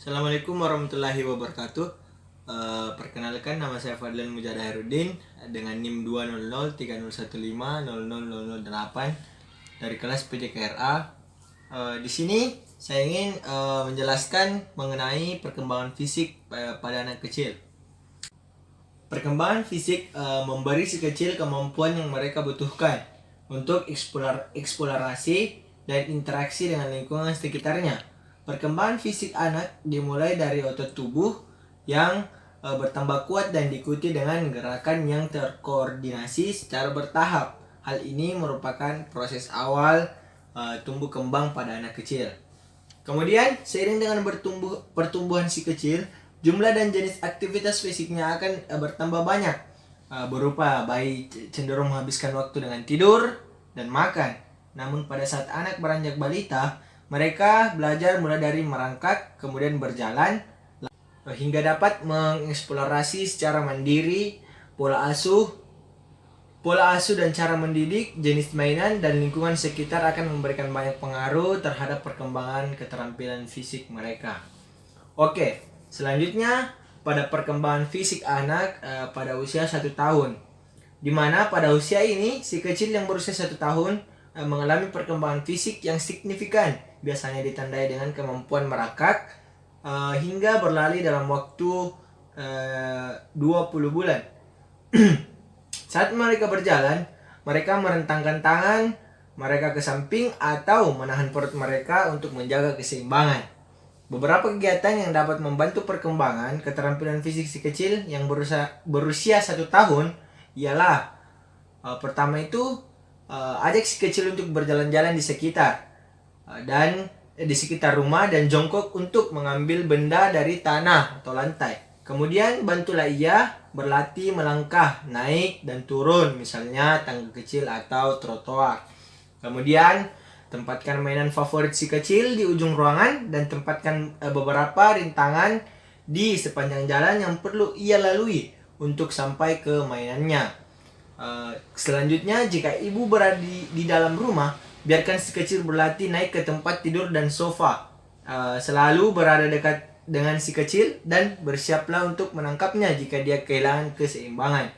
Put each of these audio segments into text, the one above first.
Assalamualaikum warahmatullahi wabarakatuh. Perkenalkan, nama saya Fadlan Mujada Herudin dengan NIM 2003015000008 dari kelas PJKRA. Di sini saya ingin menjelaskan mengenai perkembangan fisik pada anak kecil. Perkembangan fisik memberi si kecil kemampuan yang mereka butuhkan untuk eksplorasi dan interaksi dengan lingkungan sekitarnya. Perkembangan fisik anak dimulai dari otot tubuh yang bertambah kuat dan diikuti dengan gerakan yang terkoordinasi secara bertahap. Hal ini merupakan proses awal tumbuh kembang pada anak kecil. Kemudian, seiring dengan pertumbuhan si kecil, jumlah dan jenis aktivitas fisiknya akan bertambah banyak, berupa bayi cenderung menghabiskan waktu dengan tidur dan makan. Namun pada saat anak beranjak balita, mereka belajar mulai dari merangkak, kemudian berjalan, hingga dapat mengeksplorasi secara mandiri pola asuh dan cara mendidik, jenis mainan, dan lingkungan sekitar akan memberikan banyak pengaruh terhadap perkembangan keterampilan fisik mereka. Oke, selanjutnya pada perkembangan fisik anak pada usia 1 tahun. Di mana pada usia ini si kecil yang berusia 1 tahun mengalami perkembangan fisik yang signifikan, biasanya ditandai dengan kemampuan merangkak hingga berlari dalam waktu 20 bulan. Saat mereka berjalan, mereka merentangkan tangan mereka ke samping atau menahan perut mereka untuk menjaga keseimbangan. Beberapa kegiatan yang dapat membantu perkembangan keterampilan fisik si kecil yang berusia 1 tahun ialah pertama itu ajak si kecil untuk berjalan-jalan di sekitar rumah dan jongkok untuk mengambil benda dari tanah atau lantai. Kemudian bantulah ia berlatih melangkah, naik dan turun, misalnya tangga kecil atau trotoar. Kemudian tempatkan mainan favorit si kecil di ujung ruangan dan tempatkan beberapa rintangan di sepanjang jalan yang perlu ia lalui untuk sampai ke mainannya. Selanjutnya, jika ibu berada di dalam rumah, biarkan si kecil berlatih naik ke tempat tidur dan sofa. Selalu berada dekat dengan si kecil dan bersiaplah untuk menangkapnya jika dia kehilangan keseimbangan.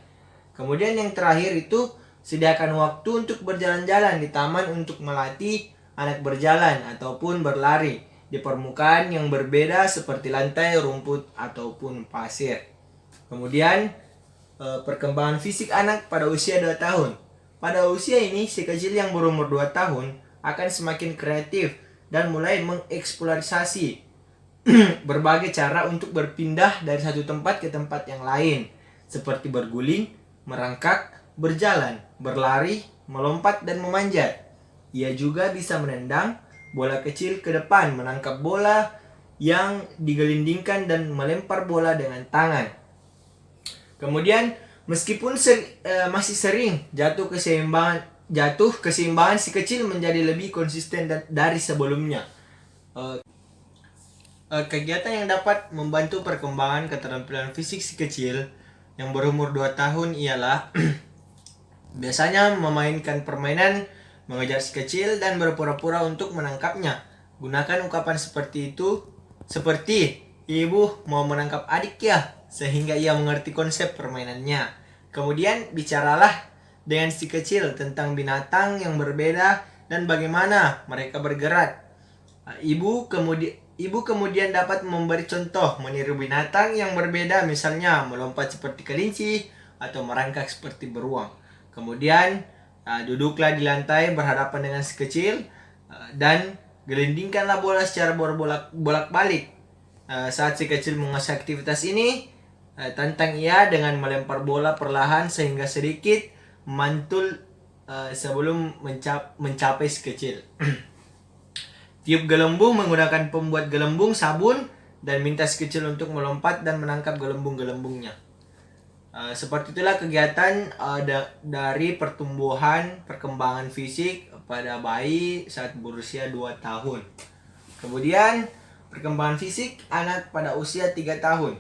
Kemudian yang terakhir itu, sediakan waktu untuk berjalan-jalan di taman untuk melatih anak berjalan ataupun berlari di permukaan yang berbeda seperti lantai, rumput, ataupun pasir. Kemudian perkembangan fisik anak pada usia 2 tahun. Pada usia ini, si kecil yang berumur 2 tahun akan semakin kreatif dan mulai mengeksplorasi berbagai cara untuk berpindah dari satu tempat ke tempat yang lain, seperti berguling, merangkak, berjalan, berlari, melompat, dan memanjat. Ia juga bisa menendang bola kecil ke depan, menangkap bola yang digelindingkan, dan melempar bola dengan tangan. Kemudian, meskipun masih sering jatuh keseimbangan si kecil menjadi lebih konsisten dari sebelumnya. Kegiatan yang dapat membantu perkembangan keterampilan fisik si kecil yang berumur 2 tahun ialah biasanya memainkan permainan, mengejar si kecil, dan berpura-pura untuk menangkapnya. Gunakan ungkapan seperti ibu mau menangkap adik ya, sehingga ia mengerti konsep permainannya. Kemudian bicaralah dengan si kecil tentang binatang yang berbeda dan bagaimana mereka bergerak. Ibu kemudian dapat memberi contoh meniru binatang yang berbeda, misalnya melompat seperti kelinci atau merangkak seperti beruang. Kemudian duduklah di lantai berhadapan dengan si kecil dan gelindingkanlah bola secara bolak-balik. Saat si kecil menguasai aktivitas ini, tantang ia dengan melempar bola perlahan sehingga sedikit memantul sebelum mencapai si kecil. Tiup gelembung menggunakan pembuat gelembung, sabun, dan minta si kecil untuk melompat dan menangkap gelembung-gelembungnya. Seperti itulah kegiatan dari perkembangan fisik pada bayi saat berusia 2 tahun. Kemudian perkembangan fisik anak pada usia 3 tahun.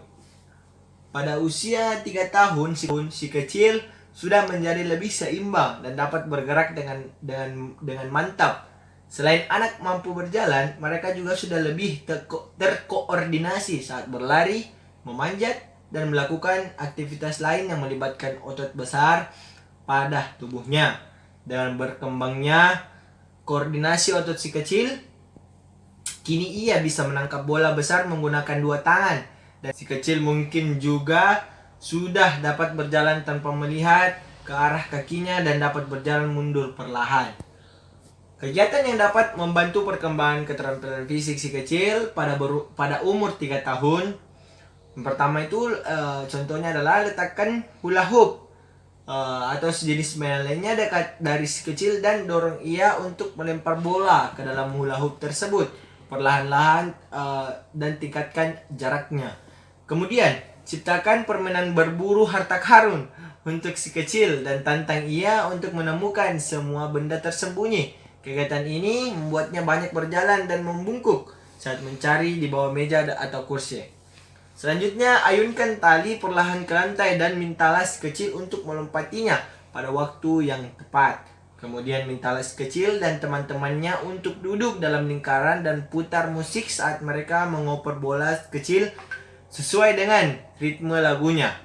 Pada usia 3 tahun si kecil sudah menjadi lebih seimbang dan dapat bergerak dengan mantap. Selain anak mampu berjalan, mereka juga sudah lebih terkoordinasi saat berlari, memanjat, dan melakukan aktivitas lain yang melibatkan otot besar pada tubuhnya. Dengan berkembangnya koordinasi otot si kecil, kini ia bisa menangkap bola besar menggunakan dua tangan. Dan si kecil mungkin juga sudah dapat berjalan tanpa melihat ke arah kakinya dan dapat berjalan mundur perlahan. Kegiatan yang dapat membantu perkembangan keterampilan fisik si kecil pada umur 3 tahun. Yang pertama itu contohnya adalah letakkan hula hoop atau sejenis mainan lainnya dekat dari si kecil dan dorong ia untuk melempar bola ke dalam hula hoop tersebut perlahan-lahan dan tingkatkan jaraknya. Kemudian ciptakan permainan berburu harta karun untuk si kecil dan tantang ia untuk menemukan semua benda tersembunyi. Kegiatan ini membuatnya banyak berjalan dan membungkuk saat mencari di bawah meja atau kursi. Selanjutnya, ayunkan tali perlahan ke lantai dan mintalah si kecil untuk melompatinya pada waktu yang tepat. Kemudian mintalah si kecil dan teman-temannya untuk duduk dalam lingkaran dan putar musik saat mereka mengoper bola kecil sesuai dengan ritme lagunya.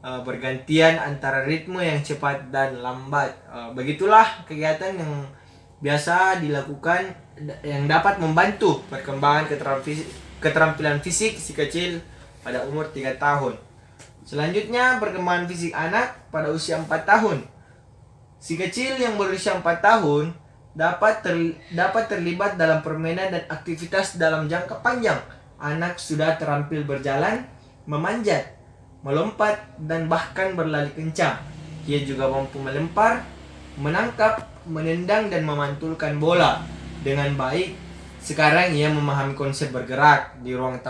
Bergantian antara ritme yang cepat dan lambat. Begitulah kegiatan yang biasa dilakukan yang dapat membantu perkembangan keterampilan fisik si kecil pada umur 3 tahun. Selanjutnya, perkembangan fisik anak pada usia 4 tahun. Si kecil yang berusia 4 tahun dapat terlibat dalam permainan dan aktivitas dalam jangka panjang. Anak sudah terampil berjalan, memanjat, melompat, dan bahkan berlari kencang. Ia juga mampu melempar, menangkap, menendang, dan memantulkan bola dengan baik. Sekarang ia memahami konsep bergerak di ruang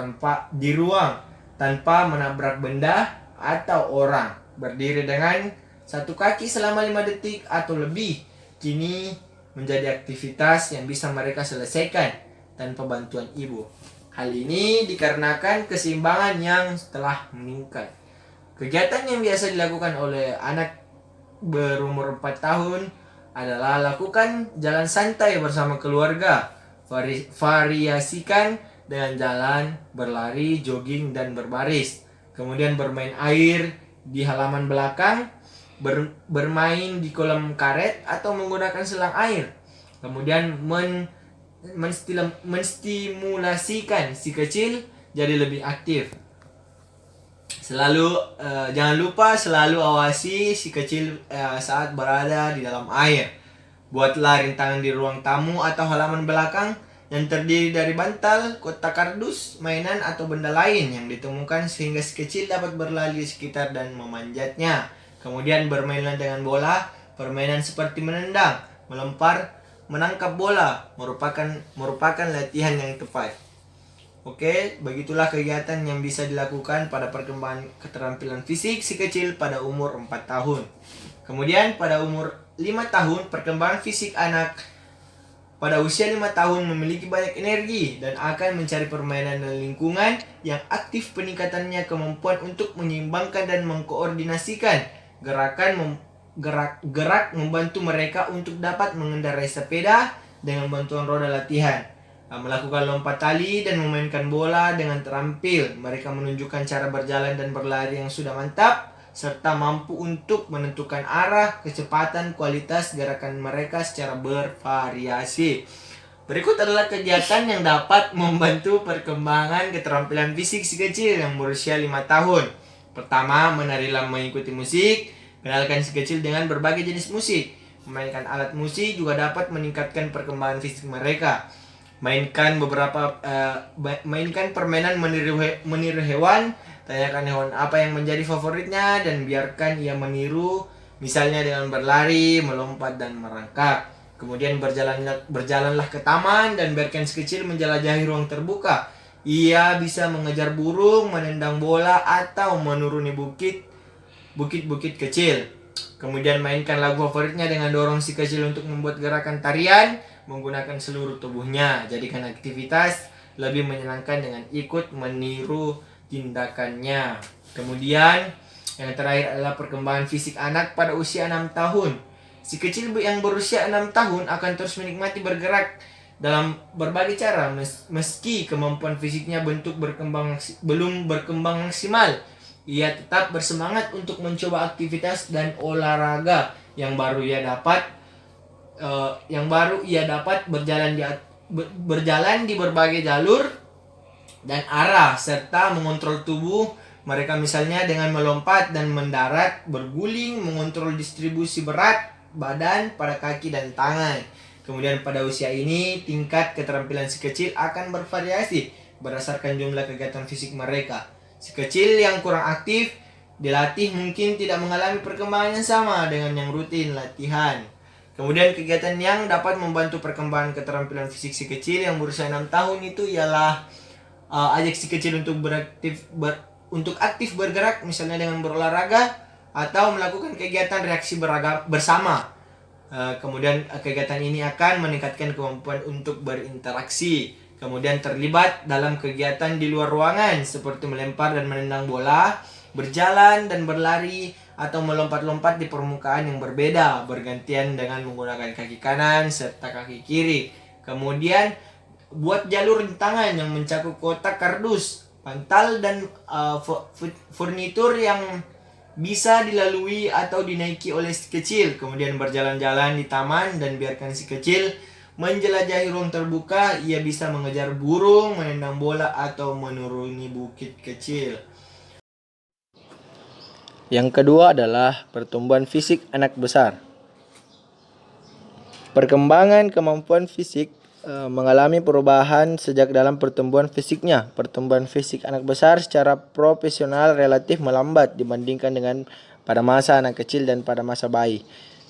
tanpa menabrak benda atau orang. Berdiri dengan satu kaki selama 5 detik atau lebih kini menjadi aktivitas yang bisa mereka selesaikan tanpa bantuan ibu. Hal ini dikarenakan keseimbangan yang telah meningkat. Kegiatan yang biasa dilakukan oleh anak berumur 4 tahun adalah lakukan jalan santai bersama keluarga. Variasikan dengan jalan, berlari, jogging, dan berbaris. Kemudian bermain air di halaman belakang, bermain di kolam karet atau menggunakan selang air. Kemudian menstimulasikan si kecil jadi lebih aktif. Jangan lupa selalu awasi si kecil saat berada di dalam air. Buatlah rintangan di ruang tamu atau halaman belakang yang terdiri dari bantal, kotak kardus, mainan atau benda lain yang ditemukan sehingga si kecil dapat berlari di sekitar dan memanjatnya. Kemudian bermainlah dengan bola. Permainan seperti menendang, melempar, menangkap bola merupakan latihan yang tepat. Oke, begitulah kegiatan yang bisa dilakukan pada perkembangan keterampilan fisik si kecil pada umur 4 tahun. Kemudian pada umur 5 tahun, perkembangan fisik anak pada usia 5 tahun memiliki banyak energi dan akan mencari permainan dan lingkungan yang aktif. Peningkatannya kemampuan untuk menyeimbangkan dan mengkoordinasikan gerak membantu mereka untuk dapat mengendarai sepeda dengan bantuan roda latihan, melakukan lompat tali dan memainkan bola dengan terampil. Mereka menunjukkan cara berjalan dan berlari yang sudah mantap, serta mampu untuk menentukan arah, kecepatan, kualitas gerakan mereka secara bervariasi. Berikut adalah kegiatan yang dapat membantu perkembangan keterampilan fisik si kecil yang berusia 5 tahun. Pertama, menarilah mengikuti musik. Kenalkan si kecil dengan berbagai jenis musik. Memainkan alat musik juga dapat meningkatkan perkembangan fisik mereka. Mainkan permainan meniru hewan. Tanyakan hewan apa yang menjadi favoritnya dan biarkan ia meniru, misalnya dengan berlari, melompat, dan merangkak. Kemudian berjalanlah ke taman dan biarkan si kecil menjelajahi ruang terbuka. Ia bisa mengejar burung, menendang bola, atau menuruni bukit-bukit kecil. Kemudian mainkan lagu favoritnya dengan dorong si kecil untuk membuat gerakan tarian menggunakan seluruh tubuhnya. Jadikan aktivitas lebih menyenangkan dengan ikut meniru tindakannya. Kemudian yang terakhir adalah perkembangan fisik anak pada usia 6 tahun. Si kecil yang berusia 6 tahun akan terus menikmati bergerak dalam berbagai cara. Meski kemampuan fisiknya belum berkembang maksimal, ia tetap bersemangat untuk mencoba aktivitas dan olahraga yang baru ia dapat berjalan di berbagai jalur dan arah, serta mengontrol tubuh mereka, misalnya dengan melompat dan mendarat, berguling, mengontrol distribusi berat badan pada kaki dan tangan. Kemudian pada usia ini, tingkat keterampilan si kecil akan bervariasi berdasarkan jumlah kegiatan fisik mereka. Si kecil yang kurang aktif dilatih mungkin tidak mengalami perkembangan yang sama dengan yang rutin latihan. Kemudian kegiatan yang dapat membantu perkembangan keterampilan fisik si kecil yang berusia 6 tahun itu ialah ajak si kecil untuk aktif bergerak, misalnya dengan berolahraga atau melakukan kegiatan reaksi bersama. Kemudian kegiatan ini akan meningkatkan kemampuan untuk berinteraksi. Kemudian terlibat dalam kegiatan di luar ruangan seperti melempar dan menendang bola, berjalan dan berlari, atau melompat-lompat di permukaan yang berbeda bergantian dengan menggunakan kaki kanan serta kaki kiri. Kemudian buat jalur rintangan yang mencakup kotak kardus, pantal, dan furnitur yang bisa dilalui atau dinaiki oleh si kecil. Kemudian berjalan-jalan di taman dan biarkan si kecil menjelajahi ruang terbuka. Ia bisa mengejar burung, menendang bola, atau menuruni bukit kecil. Yang kedua adalah pertumbuhan fisik anak besar. Perkembangan kemampuan fisik mengalami perubahan sejak dalam pertumbuhan fisiknya. Pertumbuhan fisik anak besar secara proporsional relatif melambat dibandingkan dengan pada masa anak kecil dan pada masa bayi.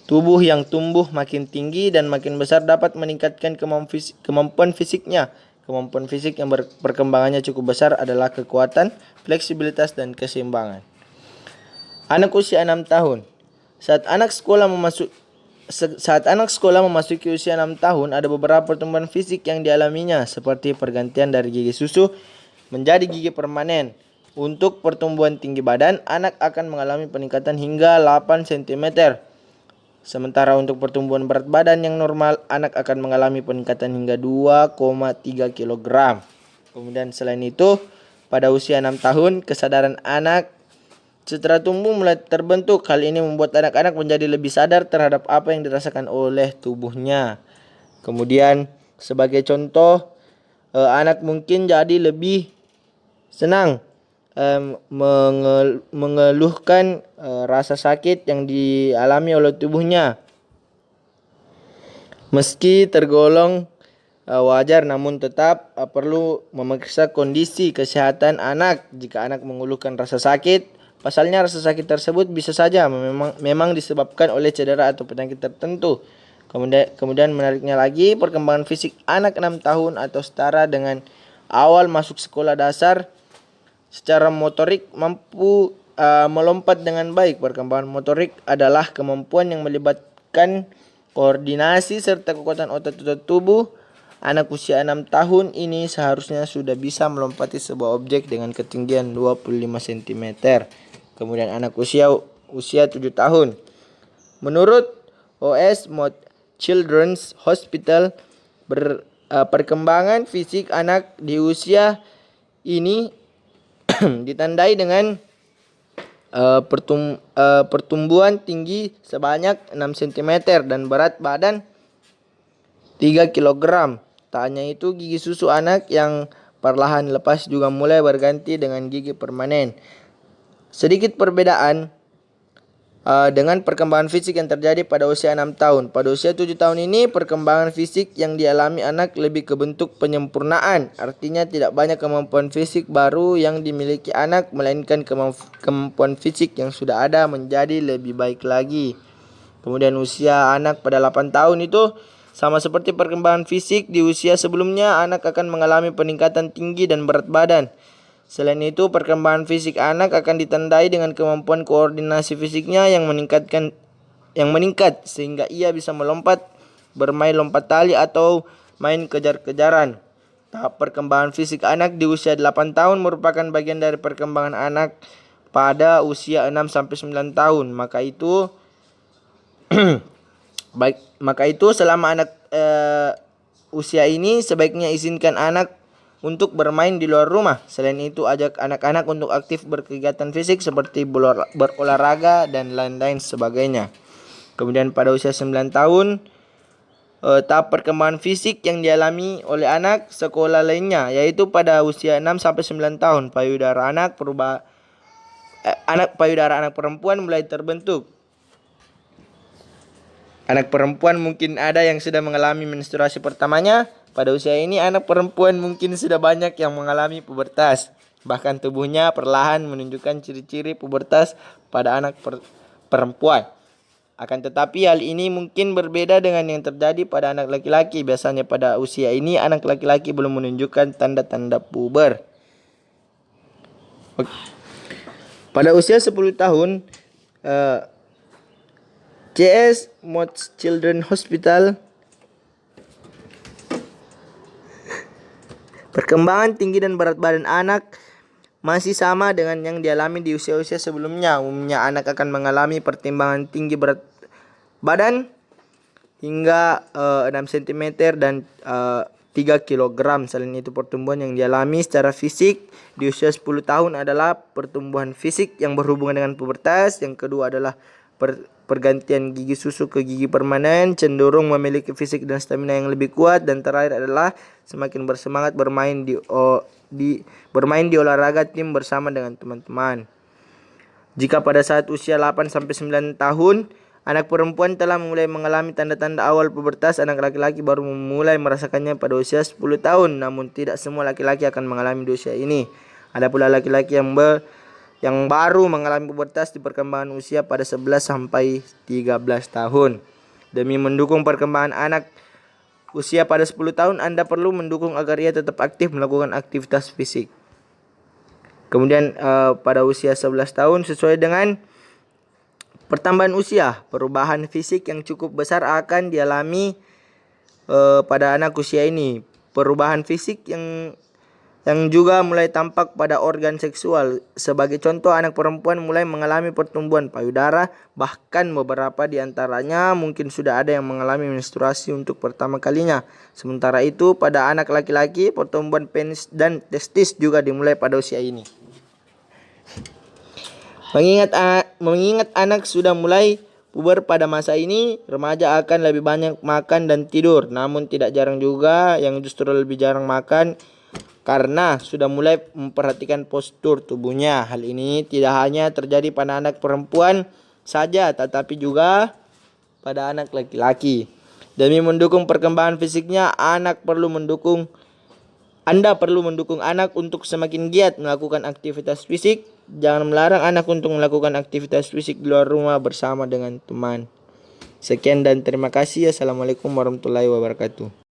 Tubuh yang tumbuh makin tinggi dan makin besar dapat meningkatkan kemampuan fisiknya. Kemampuan fisik yang perkembangannya cukup besar adalah kekuatan, fleksibilitas, dan keseimbangan. Anak usia 6 tahun. Saat anak sekolah memasuki usia 6 tahun, ada beberapa pertumbuhan fisik yang dialaminya, seperti pergantian dari gigi susu menjadi gigi permanen. Untuk pertumbuhan tinggi badan, anak akan mengalami peningkatan hingga 8 cm. Sementara untuk pertumbuhan berat badan yang normal, anak akan mengalami peningkatan hingga 2,3 kg. Kemudian selain itu, pada usia 6 tahun, kesadaran anak setelah tumbuh mulai terbentuk. Hal ini membuat anak-anak menjadi lebih sadar terhadap apa yang dirasakan oleh tubuhnya. Kemudian sebagai contoh, anak mungkin jadi lebih senang mengeluhkan rasa sakit yang dialami oleh tubuhnya. Meski tergolong wajar, namun tetap perlu memeriksa kondisi kesehatan anak. Jika anak mengeluhkan rasa sakit, pasalnya rasa sakit tersebut bisa saja memang disebabkan oleh cedera atau penyakit tertentu. Kemudian menariknya lagi, perkembangan fisik anak 6 tahun atau setara dengan awal masuk sekolah dasar secara motorik mampu melompat dengan baik. Perkembangan motorik adalah kemampuan yang melibatkan koordinasi serta kekuatan otot-otot tubuh. Anak usia 6 tahun ini seharusnya sudah bisa melompati sebuah objek dengan ketinggian 25 cm. Kemudian anak usia 7 tahun. Menurut OS Mount Children's Hospital, perkembangan fisik anak di usia ini ditandai dengan pertumbuhan tinggi sebanyak 6 cm dan berat badan 3 kg. Tak hanya itu, gigi susu anak yang perlahan lepas juga mulai berganti dengan gigi permanen. Sedikit perbedaan dengan perkembangan fisik yang terjadi pada usia 6 tahun. Pada usia 7 tahun ini, perkembangan fisik yang dialami anak lebih ke bentuk penyempurnaan. Artinya tidak banyak kemampuan fisik baru yang dimiliki anak, melainkan kemampuan fisik yang sudah ada menjadi lebih baik lagi. Kemudian usia anak pada 8 tahun itu sama seperti perkembangan fisik di usia sebelumnya, anak akan mengalami peningkatan tinggi dan berat badan. Selain itu, perkembangan fisik anak akan ditandai dengan kemampuan koordinasi fisiknya yang meningkat sehingga ia bisa melompat, bermain lompat tali, atau main kejar-kejaran. Tahap perkembangan fisik anak di usia 8 tahun merupakan bagian dari perkembangan anak pada usia 6 sampai 9 tahun. Maka itu selama anak usia ini sebaiknya izinkan anak untuk bermain di luar rumah. Selain itu, ajak anak-anak untuk aktif berkegiatan fisik seperti berolahraga dan lain-lain sebagainya. Kemudian pada usia 9 tahun, tahap perkembangan fisik yang dialami oleh anak sekolah lainnya, yaitu pada usia 6 sampai 9 tahun, payudara anak anak perempuan mulai terbentuk. Anak perempuan mungkin ada yang sudah mengalami menstruasi pertamanya. Pada usia ini anak perempuan mungkin sudah banyak yang mengalami pubertas. Bahkan tubuhnya perlahan menunjukkan ciri-ciri pubertas pada anak perempuan. Akan tetapi hal ini mungkin berbeda dengan yang terjadi pada anak laki-laki. Biasanya pada usia ini anak laki-laki belum menunjukkan tanda-tanda puber. Pada usia 10 tahun, CS Mott's Children's Hospital, perkembangan tinggi dan berat badan anak masih sama dengan yang dialami di usia-usia sebelumnya. Umumnya anak akan mengalami pertimbangan tinggi berat badan hingga 6 cm dan 3 kg. Selain itu, pertumbuhan yang dialami secara fisik di usia 10 tahun adalah pertumbuhan fisik yang berhubungan dengan pubertas. Yang kedua adalah pergantian gigi susu ke gigi permanen, cenderung memiliki fisik dan stamina yang lebih kuat, dan terakhir adalah semakin bersemangat bermain di olahraga tim bersama dengan teman-teman. Jika pada saat usia 8 sampai 9 tahun anak perempuan telah mulai mengalami tanda-tanda awal pubertas, anak laki-laki baru mulai merasakannya pada usia 10 tahun. Namun tidak semua laki-laki akan mengalami di usia ini. Ada pula laki-laki yang baru mengalami pubertas di perkembangan usia pada 11 sampai 13 tahun. Demi mendukung perkembangan anak usia pada 10 tahun, Anda perlu mendukung agar ia tetap aktif melakukan aktivitas fisik. Kemudian pada usia 11 tahun, sesuai dengan pertambahan usia, perubahan fisik yang cukup besar akan dialami pada anak usia ini. Perubahan fisik yang juga mulai tampak pada organ seksual. Sebagai contoh, anak perempuan mulai mengalami pertumbuhan payudara, bahkan beberapa di antaranya mungkin sudah ada yang mengalami menstruasi untuk pertama kalinya. Sementara itu, pada anak laki-laki, pertumbuhan penis dan testis juga dimulai pada usia ini. Mengingat anak sudah mulai puber pada masa ini, remaja akan lebih banyak makan dan tidur. Namun tidak jarang juga yang justru lebih jarang makan karena sudah mulai memperhatikan postur tubuhnya. Hal ini tidak hanya terjadi pada anak perempuan saja, tetapi juga pada anak laki-laki. Demi mendukung perkembangan fisiknya, Anda perlu mendukung anak untuk semakin giat melakukan aktivitas fisik. Jangan melarang anak untuk melakukan aktivitas fisik di luar rumah bersama dengan teman. Sekian dan terima kasih. Assalamualaikum warahmatullahi wabarakatuh.